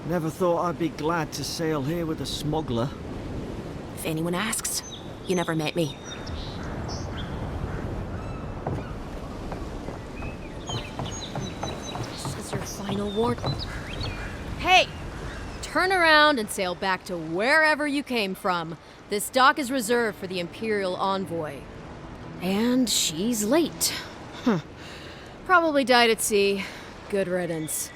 Never thought I'd be glad to sail here with a smuggler. If anyone asks, you never met me. This is your final warning. Hey! Turn around and sail back to wherever you came from. This dock is reserved for the Imperial Envoy. And she's late. Probably died at sea. Good riddance.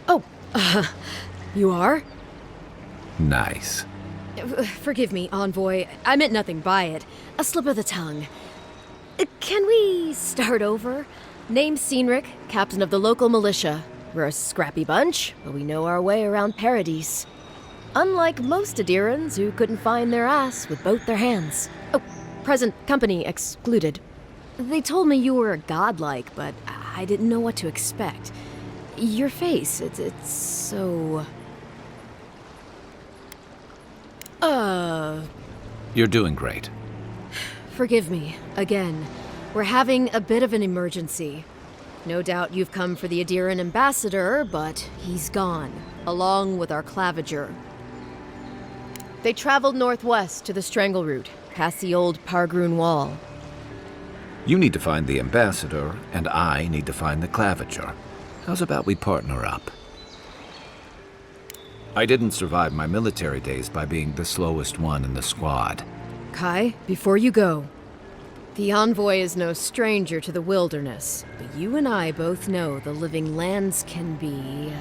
Oh, you are? Nice. Forgive me, Envoy. I meant nothing by it. A slip of the tongue. Can we start over? Name's Cynric, captain of the local militia. We're a scrappy bunch, but we know our way around Paradise. Unlike most Adirans who couldn't find their ass with both their hands. Oh, present company excluded. They told me you were godlike, but I didn't know what to expect. Your face, it's so... You're doing great. Forgive me, again. We're having a bit of an emergency. No doubt you've come for the Adiran ambassador, but he's gone, along with our claviger. They traveled northwest to the Strangle Route, past the old Pargroon Wall. You need to find the ambassador, and I need to find the claviger. How's about we partner up? I didn't survive my military days by being the slowest one in the squad. Kai, before you go, the Envoy is no stranger to the wilderness, but you and I both know the living lands can be,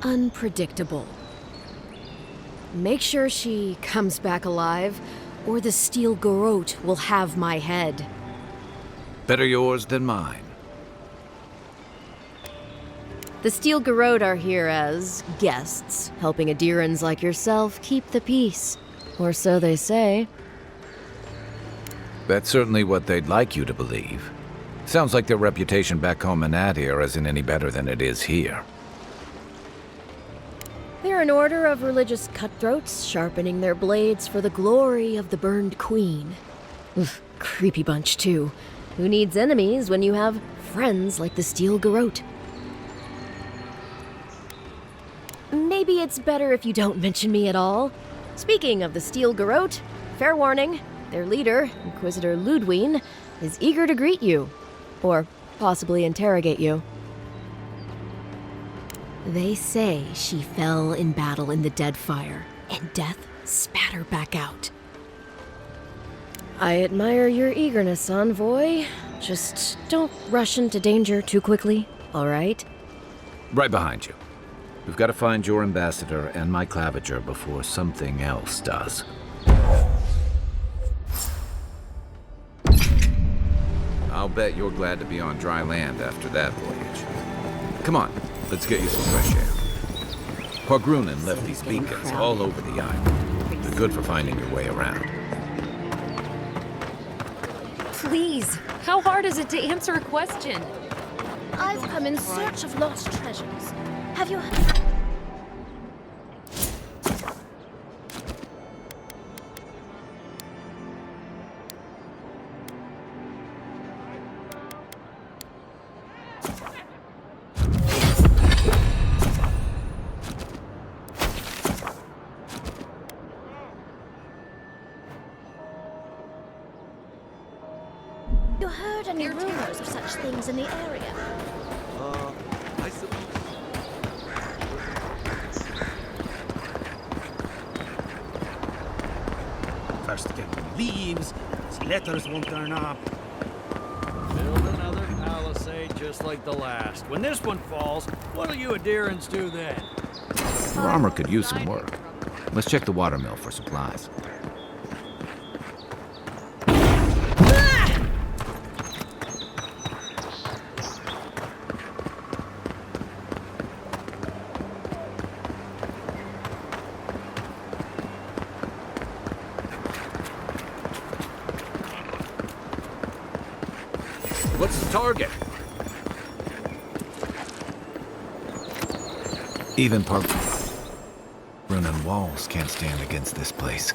unpredictable. Make sure she comes back alive, or the Steel Garrote will have my head. Better yours than mine. The Steel Garrote are here as guests, helping Adirans like yourself keep the peace. Or so they say. That's certainly what they'd like you to believe. Sounds like their reputation back home in Adir isn't any better than it is here. They're an order of religious cutthroats, sharpening their blades for the glory of the burned queen. Oof, creepy bunch, too. Who needs enemies when you have friends like the Steel Garrote? Maybe it's better if you don't mention me at all. Speaking of the Steel Garrote, fair warning, their leader, Inquisitor Ludwine, is eager to greet you. Or possibly interrogate you. They say she fell in battle in the Deadfire, and death spat her back out. I admire your eagerness, Envoy. Just don't rush into danger too quickly, all right? Right behind you. We've got to find your ambassador and my claviger before something else does. I'll bet you're glad to be on dry land after that voyage. Come on, let's get you some fresh air. Pargrunen left these beacons all over the island. They're good for finding your way around. Please, how hard is it to answer a question? I've come in search of lost treasures. Have you heard? You heard any rumors of such things in the area? I suppose. First get leaves, these letters won't turn up. Build another palisade just like the last. When this one falls, what'll you Adirans do then? Your armor could use some work. Let's check the watermill for supplies. What's the target? Even Pargrunen walls can't stand against this place.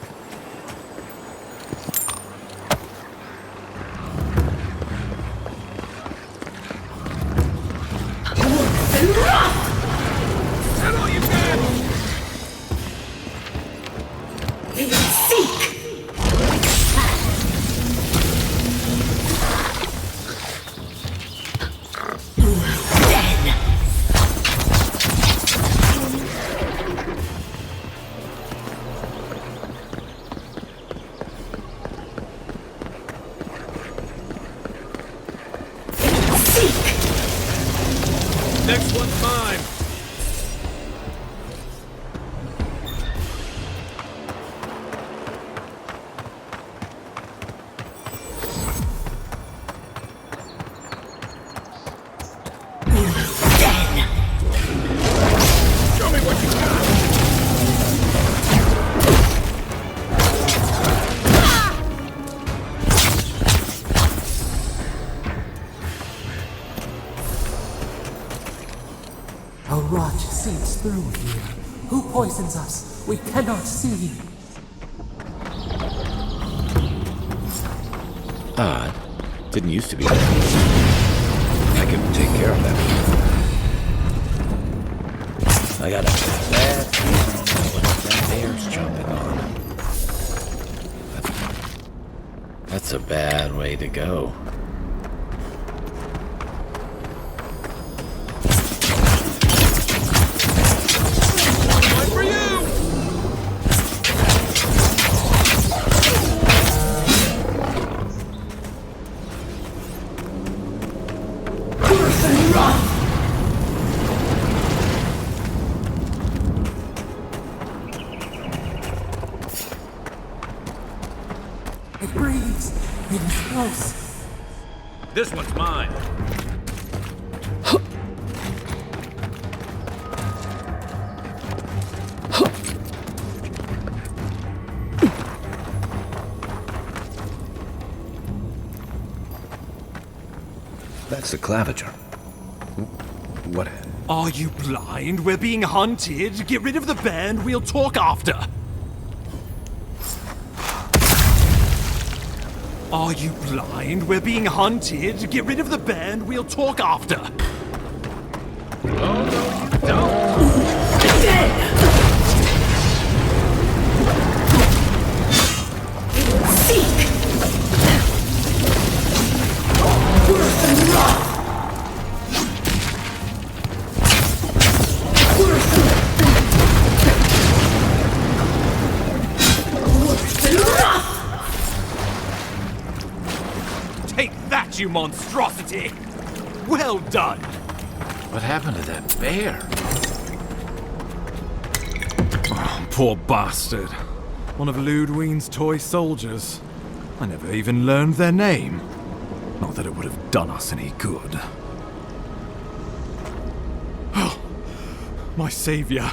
Next one's mine. Show me what you got. A rot seeps through here. Who poisons us? We cannot see. Odd. Didn't used to be that. I can take care of that. I got a bad feeling what that bear's jumping on. That's a bad way to go. It breathes. It is close. This one's mine. That's the claviger. What? Are you blind? We're being hunted. Get rid of the band. We'll talk after. Are you blind? We're being hunted. Get rid of the band. We'll talk after. Oh, no, you don't. Take that, you monstrosity! Well done! What happened to that bear? Oh, poor bastard. One of Ludwine's toy soldiers. I never even learned their name. Not that it would have done us any good. Oh, my savior.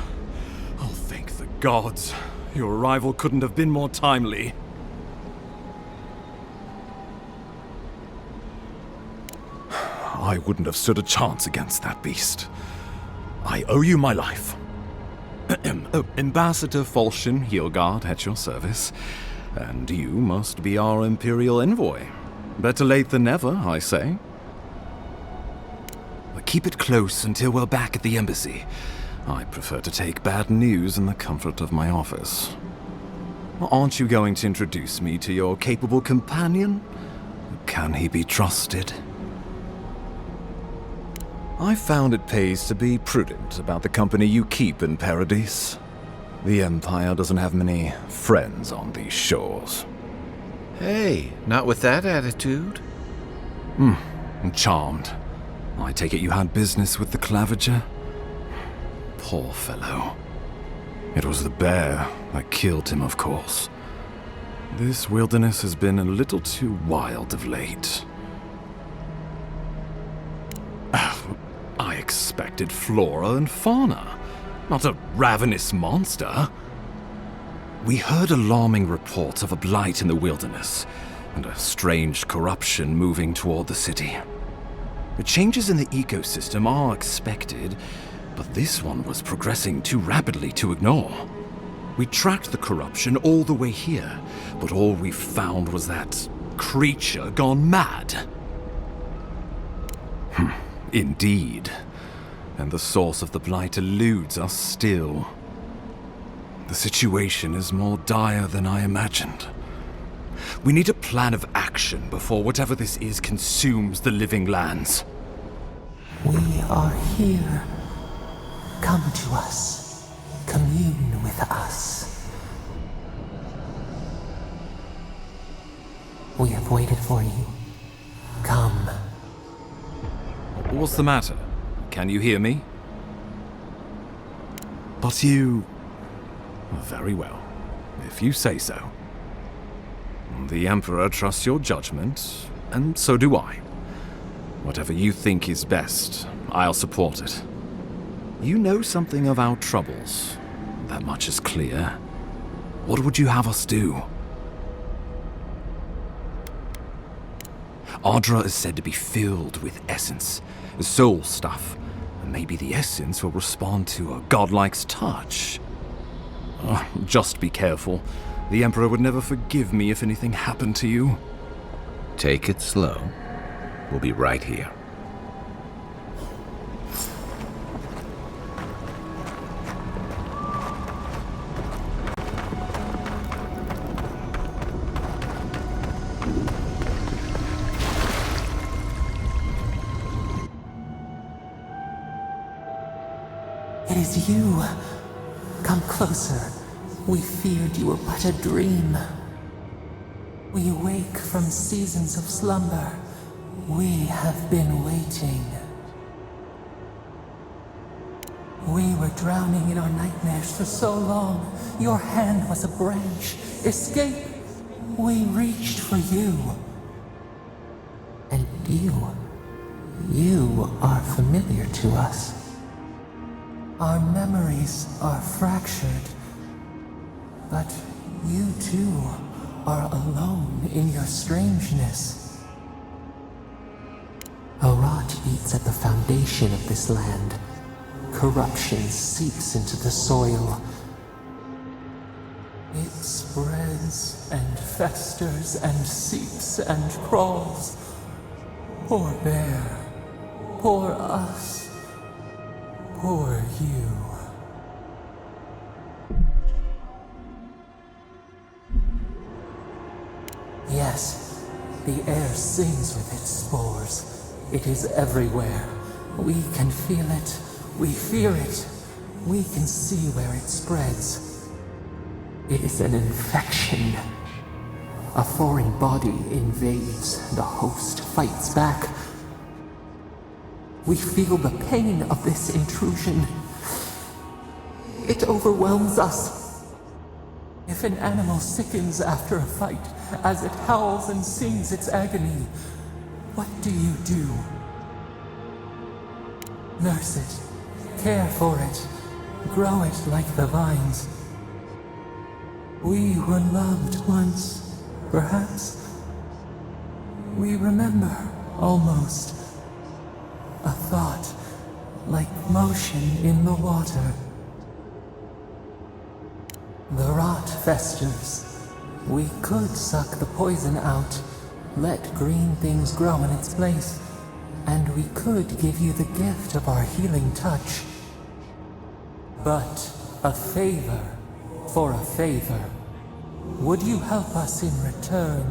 Oh, thank the gods. Your arrival couldn't have been more timely. I wouldn't have stood a chance against that beast. I owe you my life. Ambassador Falchion Heelguard at your service. And you must be our Imperial envoy. Better late than never, I say. Keep it close until we're back at the embassy. I prefer to take bad news in the comfort of my office. Aren't you going to introduce me to your capable companion? Can he be trusted? I found it pays to be prudent about the company you keep in Paradise. The Empire doesn't have many friends on these shores. Hey, not with that attitude. I'm charmed. I take it you had business with the Claviger? Poor fellow. It was the bear that killed him, of course. This wilderness has been a little too wild of late. I expected flora and fauna, not a ravenous monster. We heard alarming reports of a blight in the wilderness, and a strange corruption moving toward the city. The changes in the ecosystem are expected, but this one was progressing too rapidly to ignore. We tracked the corruption all the way here, but all we found was that creature gone mad. Indeed. And the source of the blight eludes us still. The situation is more dire than I imagined. We need a plan of action before whatever this is consumes the living lands. We are here. Come to us. Commune with us. We have waited for you. Come. What's the matter? Can you hear me? But you... Very well, if you say so. The Emperor trusts your judgment, and so do I. Whatever you think is best, I'll support it. You know something of our troubles. That much is clear. What would you have us do? Ardra is said to be filled with essence, soul stuff. Maybe the essence will respond to a godlike's touch. Just be careful. The Emperor would never forgive me if anything happened to you. Take it slow. We'll be right here. It is you. Come closer. We feared you were but a dream. We wake from seasons of slumber. We have been waiting. We were drowning in our nightmares for so long. Your hand was a branch. Escape! We reached for you. And you are familiar to us. Our memories are fractured. But you too are alone in your strangeness. A rot eats at the foundation of this land. Corruption seeps into the soil. It spreads and festers and seeps and crawls. Poor bear. Poor us. Poor you. Yes, the air sings with its spores. It is everywhere. We can feel it. We fear it. We can see where it spreads. It is an infection. A foreign body invades. The host fights back. We feel the pain of this intrusion. It overwhelms us. If an animal sickens after a fight, as it howls and sings its agony, what do you do? Nurse it, care for it, grow it like the vines. We were loved once, perhaps. We remember, almost. A thought, like motion in the water. The rot festers. We could suck the poison out, let green things grow in its place, and we could give you the gift of our healing touch. But a favor for a favor. Would you help us in return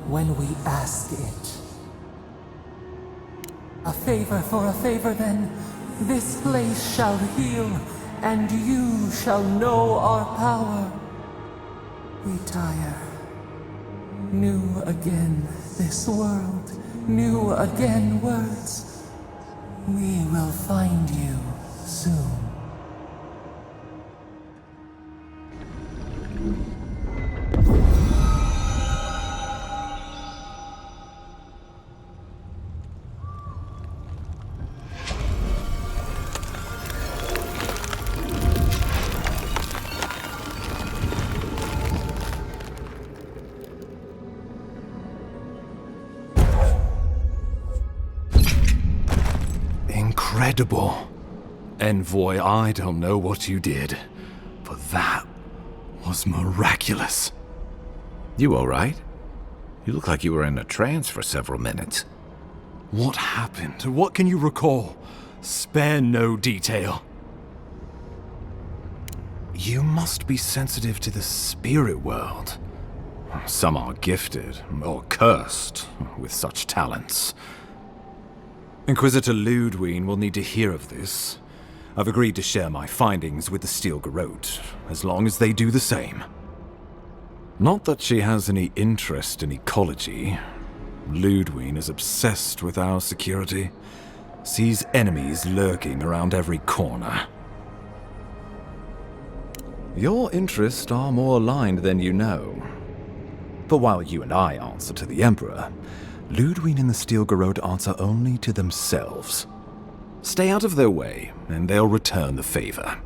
when we ask it? A favor for a favor, then. This place shall heal, and you shall know our power. We tire. New again this world, new again words. We will find you soon. Incredible. Envoy, I don't know what you did, but that was miraculous. You all right? You look like you were in a trance for several minutes. What happened? What can you recall? Spare no detail. You must be sensitive to the spirit world. Some are gifted, or cursed, with such talents. Inquisitor Ludwine will need to hear of this. I've agreed to share my findings with the Steel Garrote, as long as they do the same. Not that she has any interest in ecology. Ludwine is obsessed with our security. sees enemies lurking around every corner. Your interests are more aligned than you know. But while you and I answer to the Emperor, Ludwig and the Steel Garrote answer only to themselves. Stay out of their way, and they'll return the favor.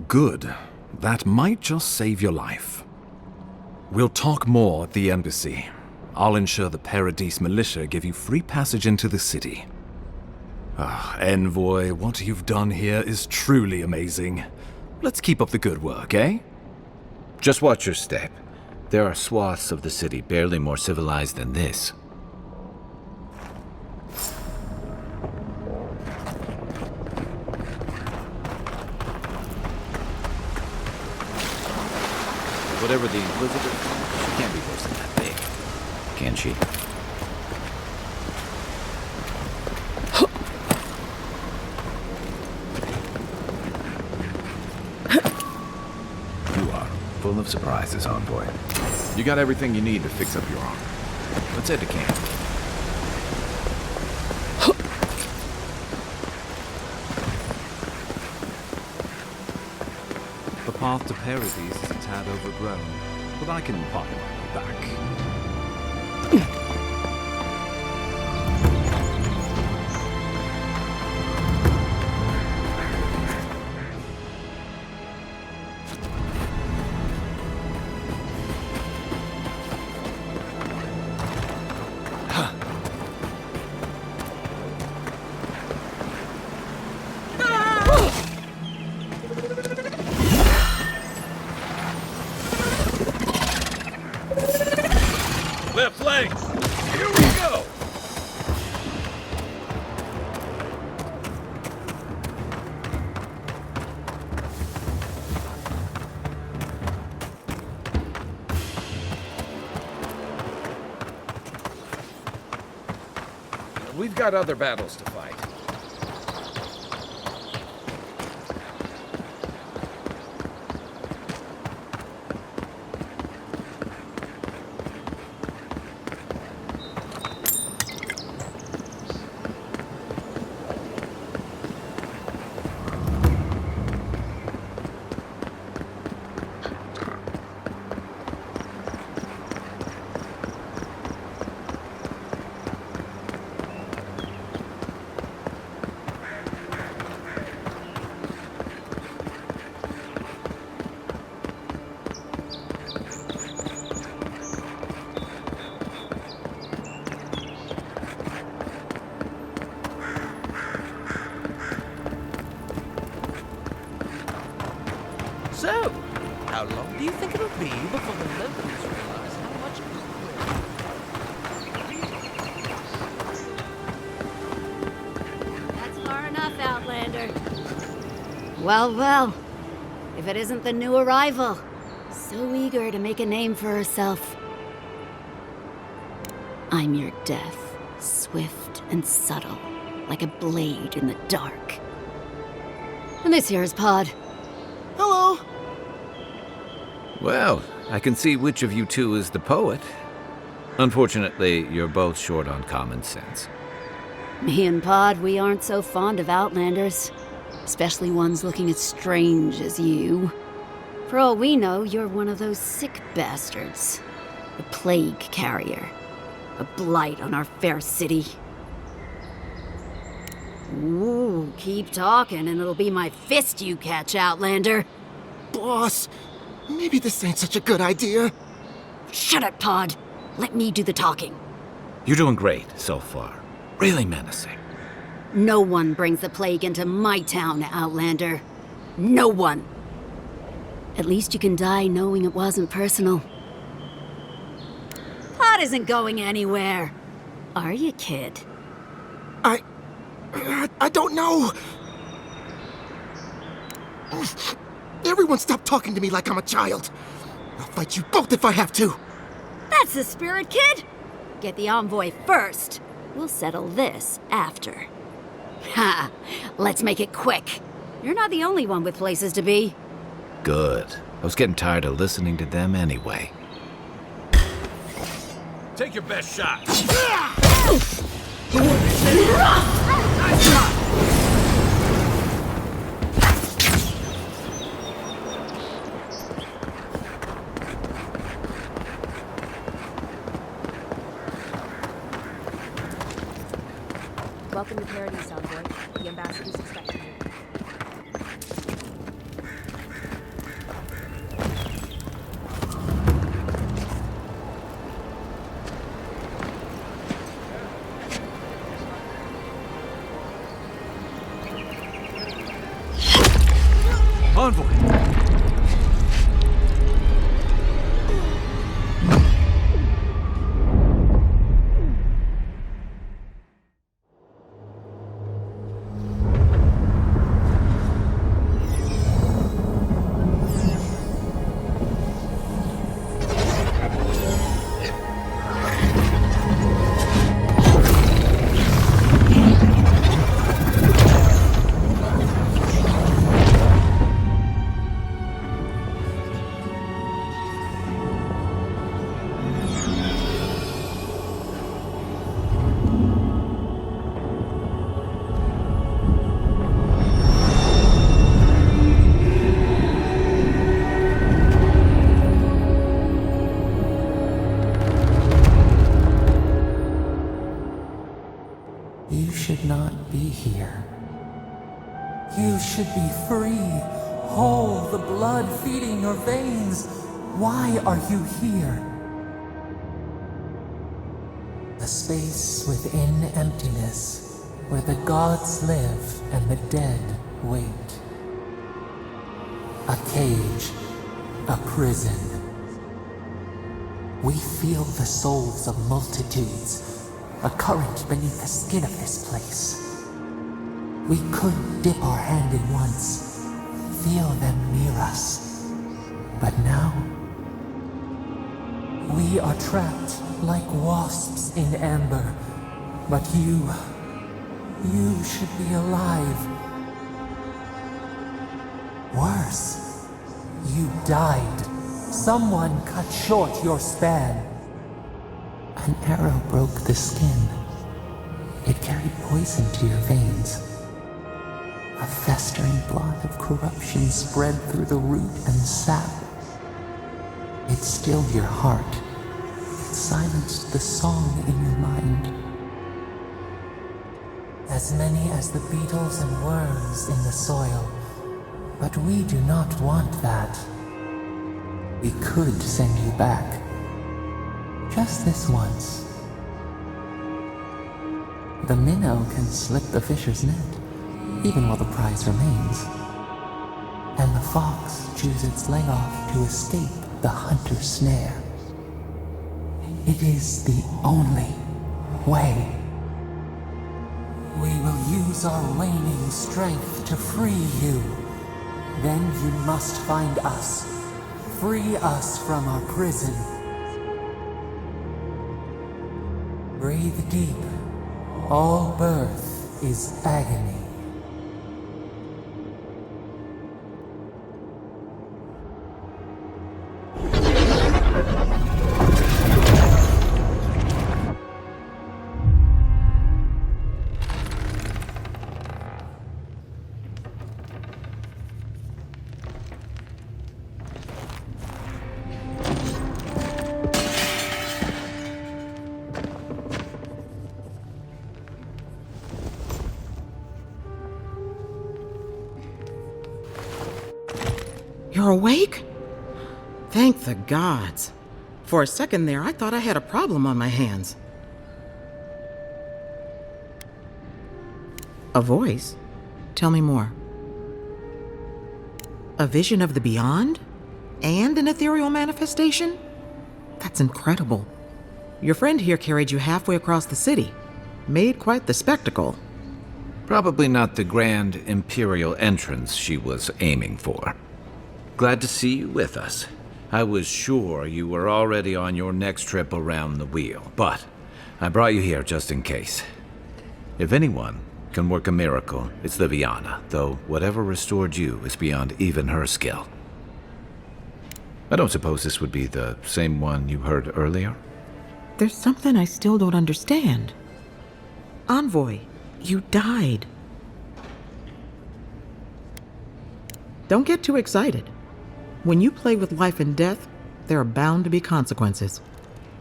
Good. That might just save your life. We'll talk more at the embassy. I'll ensure the Paradise militia give you free passage into the city. Envoy, what you've done here is truly amazing. Let's keep up the good work, eh? Just watch your step. There are swaths of the city barely more civilized than this. Whatever the Inquisitor, she can't be worse than that big, can she? You are full of surprises, Envoy. You got everything you need to fix up your armor. Let's head to camp. The path to Paradise is a tad overgrown, but I can find my way back. Left flank! Here we go! We've got other battles to fight. So, how long do you think it'll be before the locals realize how much That's far enough, Outlander. Well, well. If it isn't the new arrival. So eager to make a name for herself. I'm your death, swift and subtle, like a blade in the dark. And this here is Pod. Hello! Well, I can see which of you two is the poet. Unfortunately, you're both short on common sense. Me and Pod, we aren't so fond of Outlanders. Especially ones looking as strange as you. For all we know, you're one of those sick bastards. A plague carrier. A blight on our fair city. Ooh, keep talking and it'll be my fist you catch, Outlander. Boss, maybe this ain't such a good idea. Shut it, Pod. Let me do the talking. You're doing great so far. Really menacing. No one brings the plague into my town, Outlander. No one. At least you can die knowing it wasn't personal. Pod isn't going anywhere. Are you, kid? I don't know. Everyone stop talking to me like I'm a child. I'll fight you both if I have to. That's the spirit, kid. Get the envoy first. We'll settle this after. Ha! Let's make it quick. You're not the only one with places to be. Good. I was getting tired of listening to them anyway. Take your best shot. Welcome to Paradise, Envoy. The ambassador's expecting you. Envoy! You should not be here. You should be free, whole, the blood feeding your veins. Why are you here? A space within emptiness, where the gods live and the dead wait. A cage, a prison. We feel the souls of multitudes, a current beneath the skin of this place. We could dip our hand in once, feel them near us. But now, we are trapped like wasps in amber. But you should be alive. Worse, you died. Someone cut short your span. An arrow broke the skin. It carried poison to your veins. A festering blot of corruption spread through the root and sap. It stilled your heart. It silenced the song in your mind. As many as the beetles and worms in the soil. But we do not want that. We could send you back. Just this once. The minnow can slip the fisher's net, even while the prize remains. And the fox chews its leg off to escape the hunter's snare. It is the only way. We will use our waning strength to free you. Then you must find us. Free us from our prison. Breathe deep. All birth is agony. You're awake? Thank the gods. For a second there, I thought I had a problem on my hands. A voice? Tell me more. A vision of the beyond? And an ethereal manifestation? That's incredible. Your friend here carried you halfway across the city. Made quite the spectacle. Probably not the grand imperial entrance she was aiming for. Glad to see you with us. I was sure you were already on your next trip around the wheel, but I brought you here just in case. If anyone can work a miracle, it's Liviana, though whatever restored you is beyond even her skill. I don't suppose this would be the same one you heard earlier? There's something I still don't understand. Envoy, you died. Don't get too excited. When you play with life and death, there are bound to be consequences.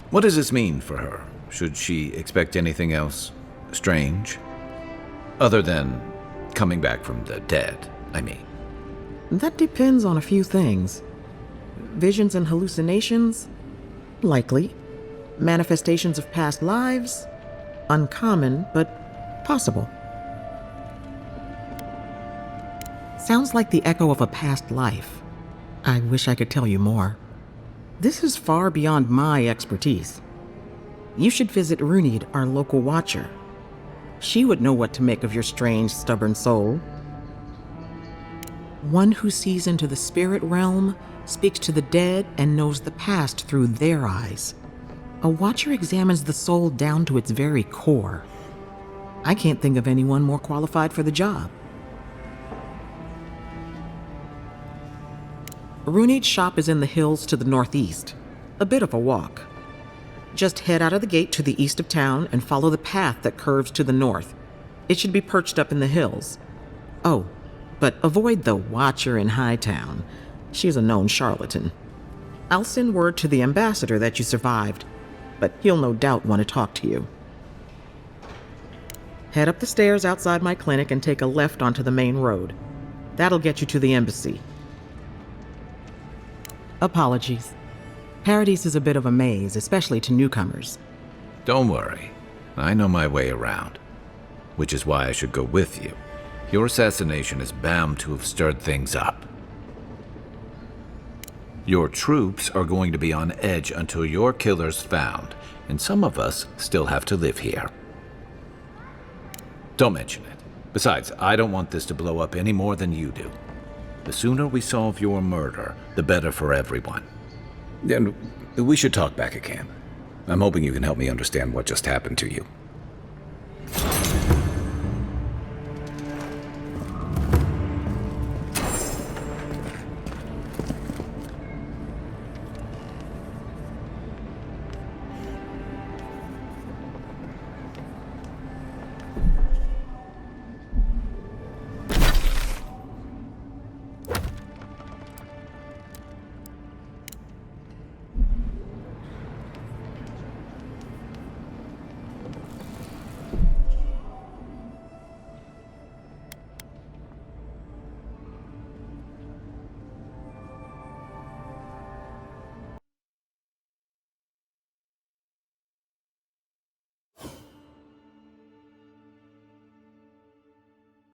What does this mean for her? Should she expect anything else strange? Other than coming back from the dead, I mean. That depends on a few things. Visions and hallucinations? Likely. Manifestations of past lives? Uncommon, but possible. Sounds like the echo of a past life. I wish I could tell you more. This is far beyond my expertise. You should visit Runid, our local watcher. She would know what to make of your strange, stubborn soul. One who sees into the spirit realm, speaks to the dead, and knows the past through their eyes. A watcher examines the soul down to its very core. I can't think of anyone more qualified for the job. Runid's shop is in the hills to the northeast. A bit of a walk. Just head out of the gate to the east of town and follow the path that curves to the north. It should be perched up in the hills. Oh, but avoid the Watcher in Hightown. She's a known charlatan. I'll send word to the ambassador that you survived, but he'll no doubt want to talk to you. Head up the stairs outside my clinic and take a left onto the main road. That'll get you to the embassy. Apologies. Paradise is a bit of a maze, especially to newcomers. Don't worry. I know my way around. Which is why I should go with you. Your assassination is bound to have stirred things up. Your troops are going to be on edge until your killer's found, and some of us still have to live here. Don't mention it. Besides, I don't want this to blow up any more than you do. The sooner we solve your murder, the better for everyone. And we should talk back at camp. I'm hoping you can help me understand what just happened to you.